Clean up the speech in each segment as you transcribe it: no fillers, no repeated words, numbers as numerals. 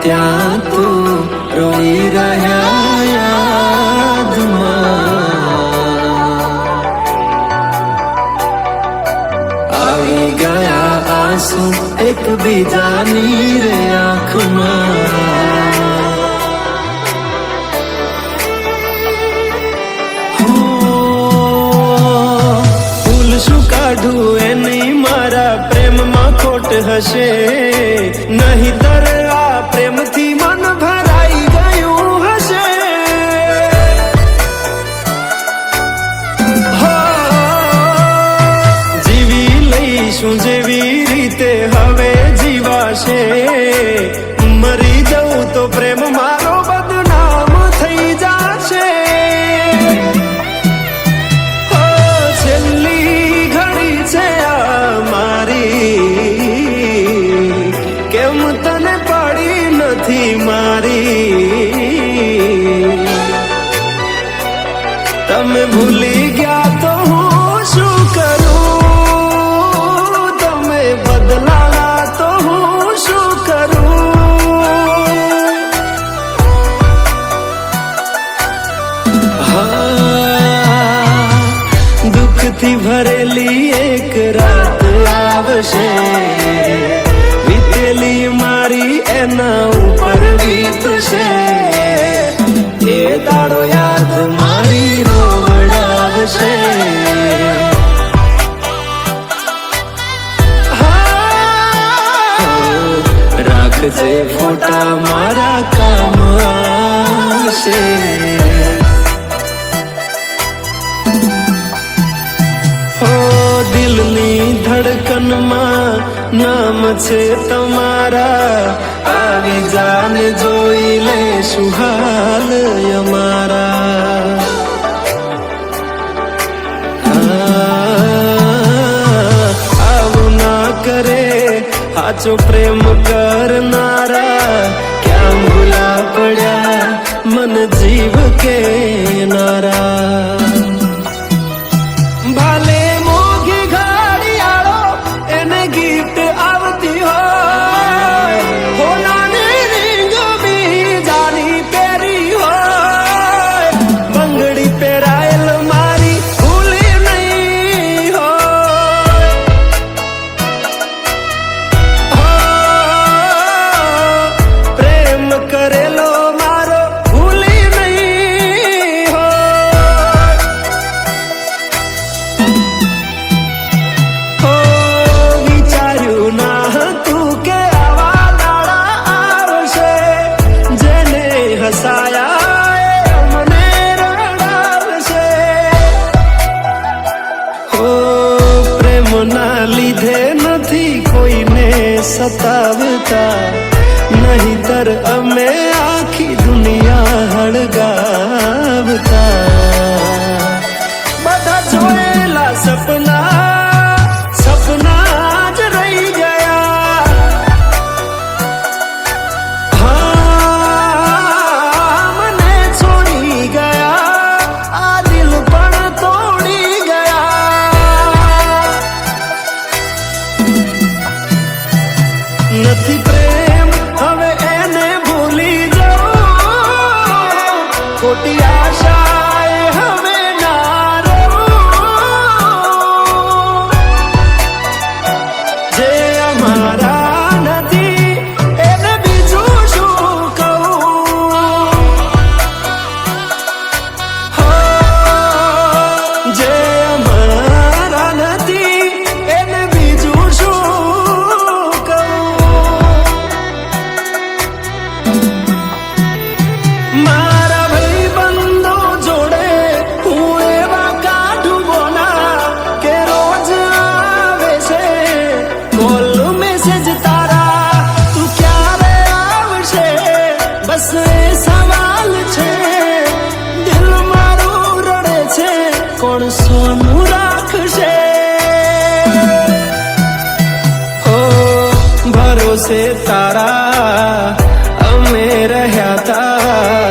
ત્યાં તું રોઈ રહ્યા યાદમાં આવી ગયા આંસુ એકબીજાની રે આંખમાં શું કાઢું એની મારા પ્રેમમાં ખોટ હશે નહીંતર આ પ્રેમથી મન ભરાઈ ગયું હશે જીવી લઈશું જેવી રીતે હવે જીવાશે મરી જવું તો પ્રેમ મારો બદનામ થઈ જશે કેમ તને પડી નથી મારી તમે ભૂલી ગયા તો હું શું કરું તમે બદલાવા તો હું શું કરું દુઃખથી ભરેલી એક રાત આવશે વીતેલી મારી એના ઉપર વીતશે એ દાડો યાદ મારી રોવડાવશે રાખજે ફોટા મારા કામ આવશે દિલની ધડકનમાં નામ છે તમારા આવી જાને જોઈ લે સુહાલ અમારા આવું ના કરે સાચો પ્રેમ કરનારા ક્યાં ભૂલા પડ્યા મન જીવ કે નારા ભાલે મોઘી ઘડિયાળો એને ગિફ્ટ આવતી હોય હોનાની રીંગ બીજાની પહેરી હોય બંગડી પહેરાયેલ મારી ભૂલી નહીં હોય પ્રેમ કરેલો મારો ભૂલી નહીં હોય વિચાર્યું ના હતું કે આવા દાડા આવશે જેને હસાયા મને રડાવશે પ્રેમના લીધે નથી કોઈને સતાવતા નહીંતર અમે આખી દુનિયા હળગાવતા બધા જોયેલા સપના જ રહી ગયા મને છોડી ગયા આ દિલ પણ તોડી ગયા નથી પ્રેમ હવે એને ભૂલી જાઉં ખોટી આશાએ હવે ના રહું જે અમારા નથી એને બીજું શું કહું જે અમારા નથી એને બીજું શું મારા ભાઈબંધો જોડે હું એવા કાઢું બોના કે રોજ આવે છે કોલ મેસેજ તારા તું ક્યારે આવશે બસ એ સવાલ છે દિલ મારું રડે છે કોણ સોનું રાખશે ભરોસે તારા અમે રહ્યા તા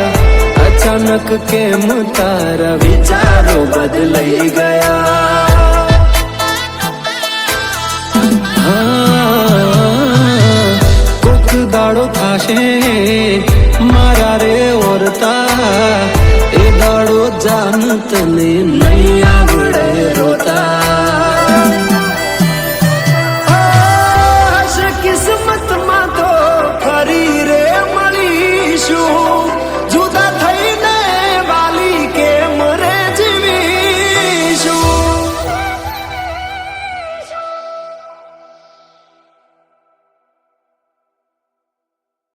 અચાનક કેમ તારા વિચારો બદલાઈ ગયા કોક દાડો થાશે મારા રે ઓરતા, એ દાડો જાન તને નહીં આવડે રોતા.